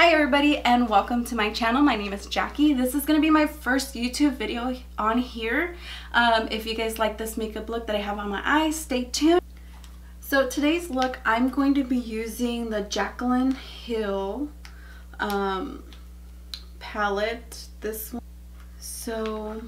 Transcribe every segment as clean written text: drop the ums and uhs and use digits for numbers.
Hi everybody and welcome to my channel. My name is Jackie. This is going to be my first YouTube video on here. If you guys like this makeup look that I have on my eyes, stay tuned. So today's look, I'm going to be using the Jaclyn Hill palette, this one. So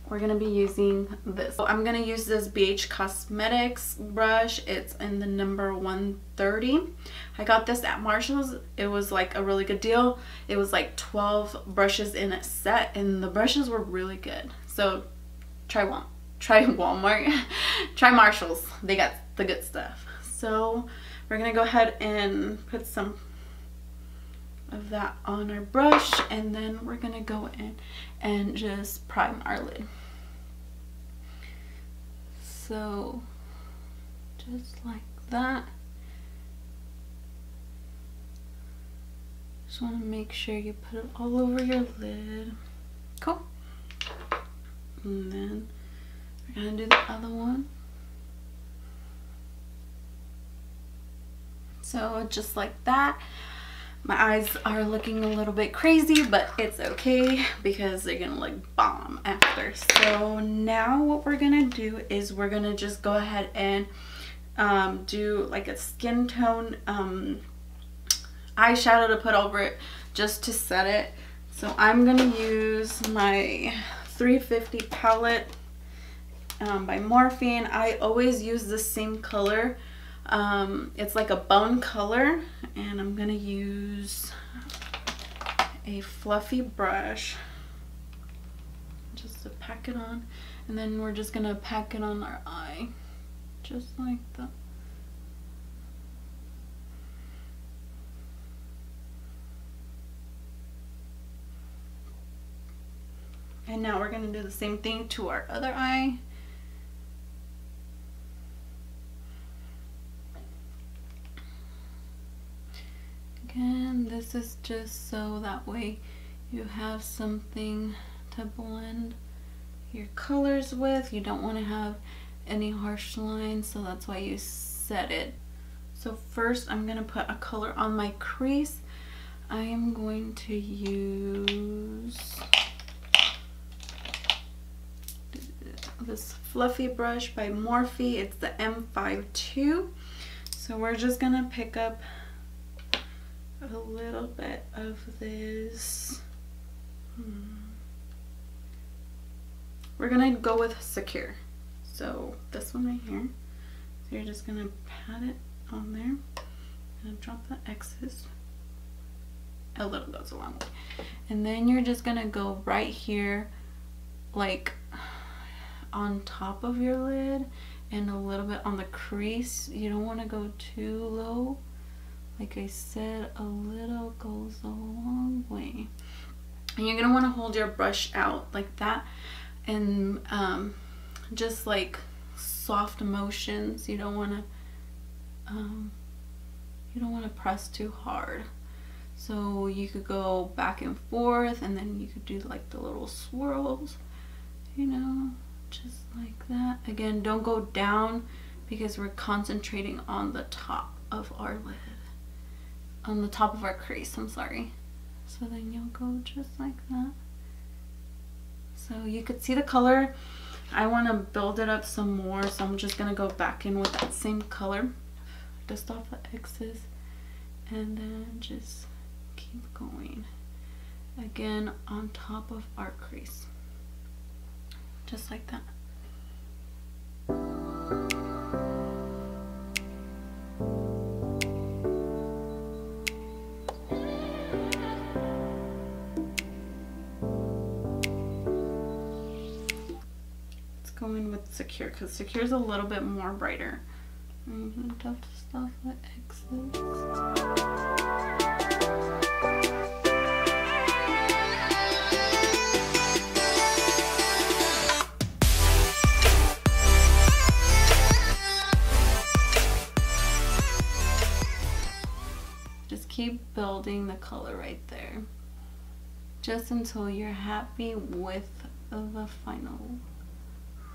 we're going to be using this. So I'm going to use this BH Cosmetics brush. It's in the number 130. I got this at Marshall's. It was like a really good deal. It was like 12 brushes in a set and the brushes were really good. So try Walmart, try Marshall's. They got the good stuff. So we're going to go ahead and put some of that on our brush, and then we're gonna go in and just prime our lid. So just like that. Just want to make sure you put it all over your lid. Cool. And then we're gonna do the other one. So just like that. My eyes are looking a little bit crazy, but it's okay because they're gonna look bomb after. So now what we're gonna do is we're gonna just go ahead and do like a skin tone eyeshadow to put over it just to set it. So I'm gonna use my 350 palette by Morphine. I always use the same color. It's like a bone color, and I'm gonna use a fluffy brush just to pack it on, and then we're just gonna pack it on our eye just like that. And now we're gonna do the same thing to our other eye. And this is just so that way you have something to blend your colors with. You don't want to have any harsh lines, so that's why you set it. So first I'm going to put a color on my crease. I am going to use this fluffy brush by Morphe. It's the M52. So we're just going to pick up a little bit of this. We're gonna go with Secure, so this one right here. So you're just gonna pat it on there and drop the excess. A little goes a long way. And then you're just gonna go right here, like on top of your lid and a little bit on the crease. You don't want to go too low. Like I said, a little goes a long way. And you're going to want to hold your brush out like that, and just like soft motions. You don't want to press too hard. So you could go back and forth, and then you could do like the little swirls, you know, just like that. Again, don't go down because we're concentrating on the top of our lid. On the top of our crease, I'm sorry. So then you'll go just like that. So you could see the color. I want to build it up some more, so I'm just going to go back in with that same color. Dust off the excess and then just keep going. Again, on top of our crease. Just like that. Going with Secure because Secure is a little bit more brighter. I'm gonna dust off the excess. Just keep building the color right there, just until you're happy with the final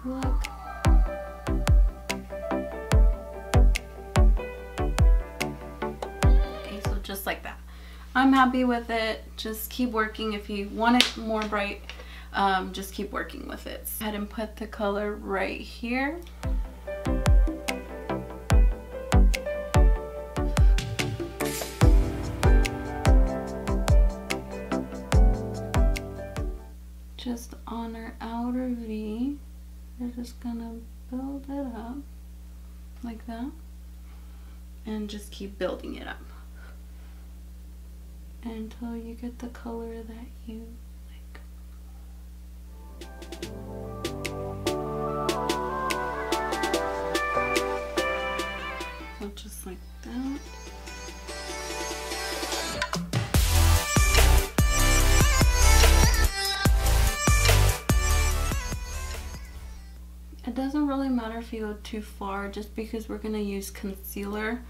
look. Okay, so just like that. I'm happy with it. Just keep working. If you want it more bright, just keep working with it. Go ahead and put the color right here. Just on our outer V, we're just gonna build it up like that and just keep building it up until you get the color that you like. So just like that. It doesn't really matter if you go too far, just because we're going to use concealer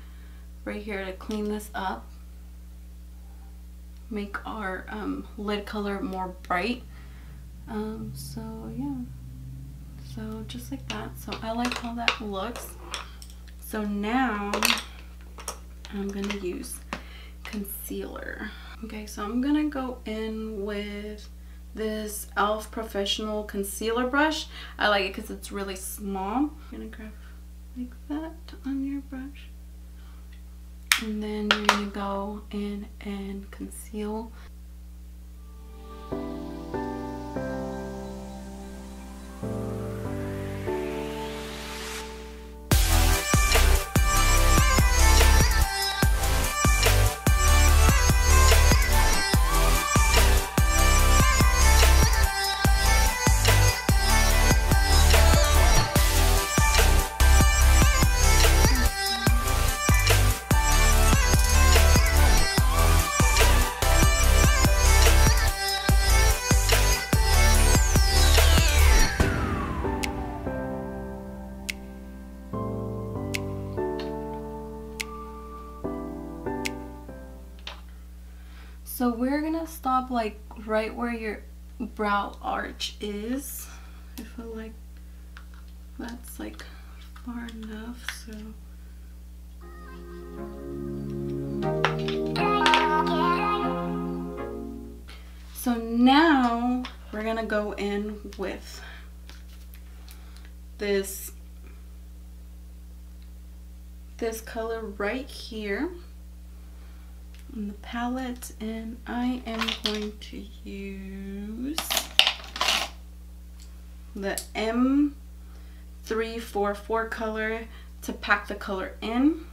right here to clean this up, make our lid color more bright. So yeah, so just like that. So I like how that looks. So now I'm going to use concealer. Okay, so I'm going to go in with this e.l.f. Professional concealer brush. I like it because it's really small. You're gonna grab like that on your brush, and then you're gonna go in and conceal. So we're gonna stop like right where your brow arch is. I feel like that's like far enough, so now we're gonna go in with this color right here on the palette, and I am going to use the M344 color to pack the color in.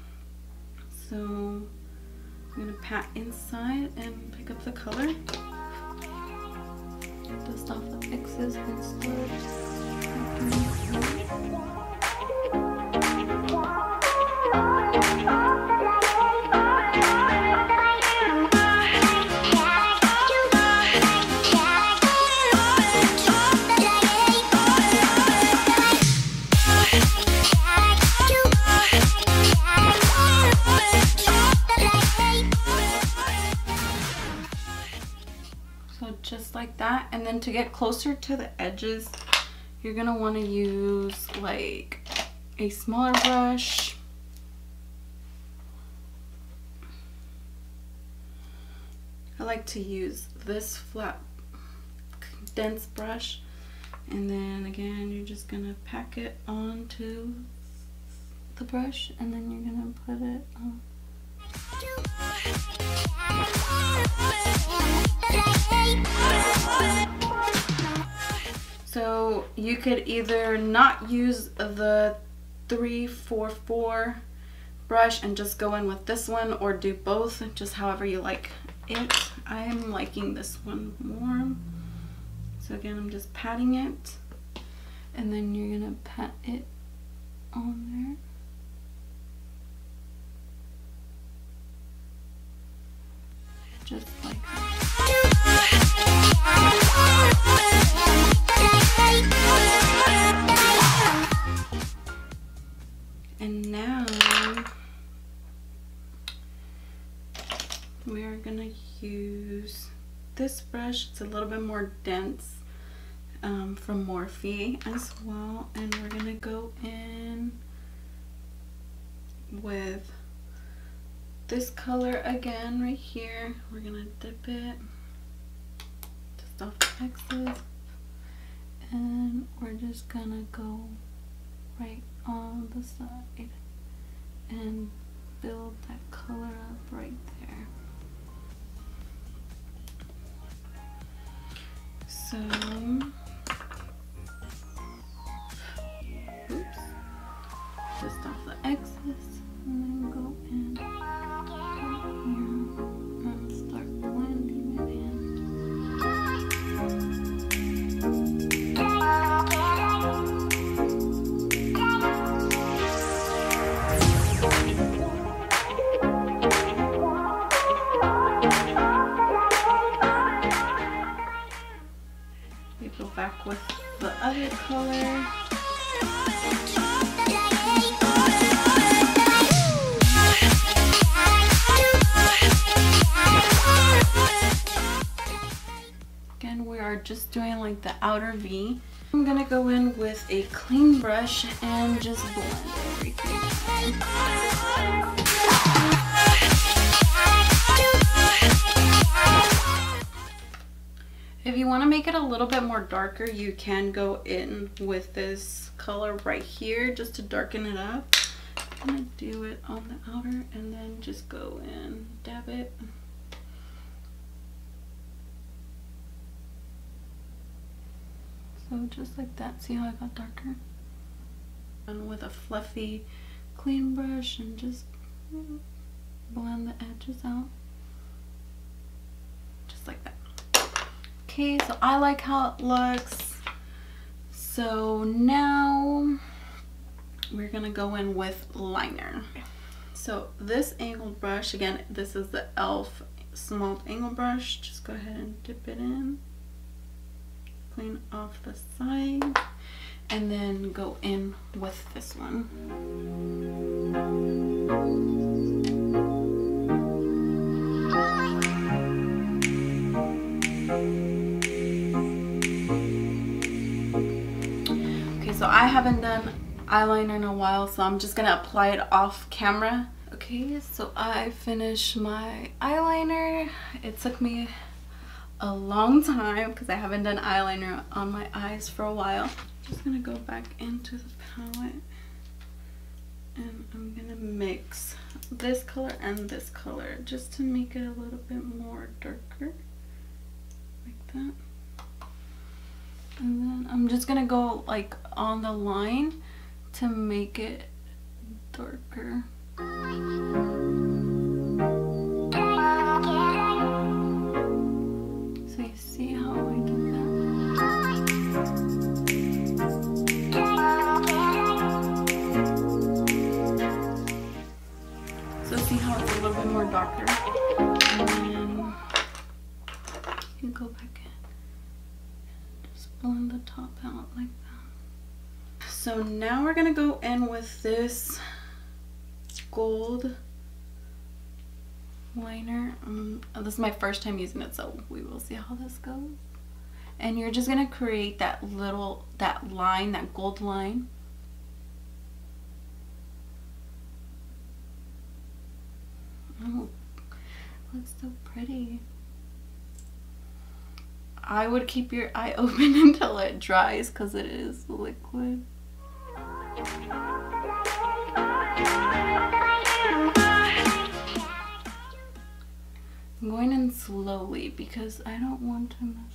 So I'm going to pat inside and pick up the color. Dust off the excess and start. Just like that. And then to get closer to the edges, you're gonna want to use like a smaller brush. I like to use this flat dense brush, and then again you're just gonna pack it onto the brush, and then you're gonna put it on. So you could either not use the 344 brush and just go in with this one, or do both, just however you like it. I'm liking this one more. So again, I'm just patting it, and then you're gonna pat it on there. Just like that. And now we are gonna use this brush. It's a little bit more dense, from Morphe as well, and we're gonna go in with this color again right here. We're gonna dip it just off the excess, and we're just gonna go right on the side and build that color up right there. So, oops, just off the excess, and then go in here and start blending it in. We go back with the other color. Again, we are just doing like the outer V. I'm gonna go in with a clean brush and just blend everything. If you want to make it a little bit more darker, you can go in with this color right here just to darken it up. I'm gonna do it on the outer and then just go in, dab it. So just like that, see how I got darker? And with a fluffy clean brush and just blend the edges out. Just like that. Okay, so I like how it looks. So now we're gonna go in with liner. So this angled brush, again, this is the e.l.f. small angle brush. Just go ahead and dip it in. Clean off the side. And then go in with this one. So I haven't done eyeliner in a while, so I'm just gonna apply it off camera. Okay, so I finished my eyeliner. It took me a long time because I haven't done eyeliner on my eyes for a while. Just gonna go back into the palette and I'm gonna mix this color and this color just to make it a little bit more darker, like that. And then I'm just gonna go like on the line to make it darker. So you see how I do that? So see how it's a little bit more darker? And then you can go back in. Blend the top out like that. So now we're gonna go in with this gold liner. This is my first time using it, so we will see how this goes. And you're just gonna create that line, that gold line. Oh, looks so pretty. I would keep your eye open until it dries because it is liquid. I'm going in slowly because I don't want to mess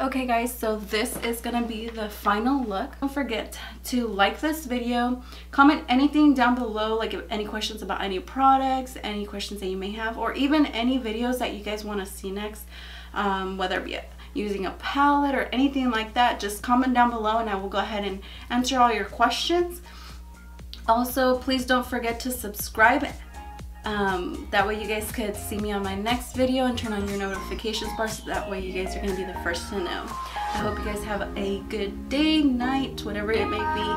Okay guys, so this is gonna be the final look. Don't forget to like this video, comment anything down below, like if any questions about any products, any questions that you may have, or even any videos that you guys want to see next, whether it be using a palette or anything like that. Just comment down below and I will go ahead and answer all your questions. Also, please don't forget to subscribe. That way you guys could see me on my next video and turn on your notifications bar, so that way you guys are going to be the first to know. I hope you guys have a good day, night, whatever it may be,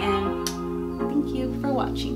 and thank you for watching.